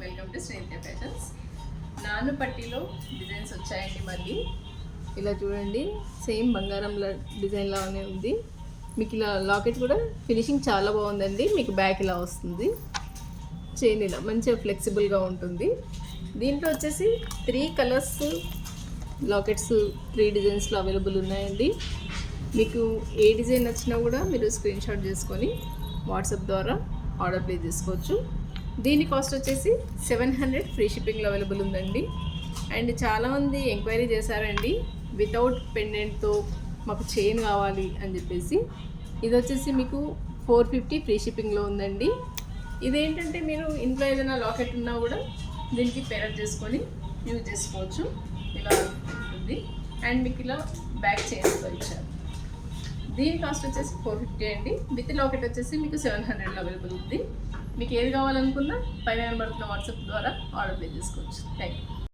Welcome to Srinitya fashions. నాను పట్టీలో designs వచ్చాయండి. మళ్ళీ ఇలా చూడండి, సేమ్ బంగారం డిజైన్ లాగానే ఉంది. మీకు ఇలా లాకెట్ కూడా ఫినిషింగ్ చాలా బాగుందండి. మీకు బ్యాక్ ఇలా వస్తుంది, చైన్ ఇలా మంచిగా ఫ్లెక్సిబుల్గా ఉంటుంది. దీంట్లో వచ్చేసి 3 కలర్స్ లాకెట్స్ 3 డిజైన్స్లో అవైలబుల్ ఉన్నాయండి. మీకు ఏ డిజైన్ నచ్చినా కూడా మీరు స్క్రీన్ షాట్ చేసుకొని వాట్సాప్ ద్వారా ఆర్డర్ ప్లేస్ చేసుకోవచ్చు. దీని కాస్ట్ వచ్చేసి 700 ఫ్రీ షిప్పింగ్లో అవైలబుల్ ఉందండి. అండ్ చాలామంది ఎంక్వైరీ చేశారండి, వితౌట్ పెండెంట్తో మాకు చైన్ కావాలి అని చెప్పేసి. ఇది వచ్చేసి మీకు 450 ఫ్రీ షిప్పింగ్లో ఉందండి. ఇదేంటంటే మీరు ఇంట్లో ఏదైనా లాకెట్ ఉన్నా కూడా దీనికి పేరప్ చేసుకొని యూజ్ చేసుకోవచ్చు. ఇలా ఉంటుంది. అండ్ మీకు ఇలా బ్యాక్ చైన్స్తో ఇచ్చారు. దీని కాస్ట్ వచ్చేసి 450 అండి. విత్ లాకెట్ వచ్చేసి మీకు 700లో అవైలబుల్ ఉంది. మీకు ఏది కావాలనుకున్నా పైన కనబడుతున్న వాట్సాప్ ద్వారా ఆర్డర్ ప్లేస్ చేసుకోవచ్చు. Thank you.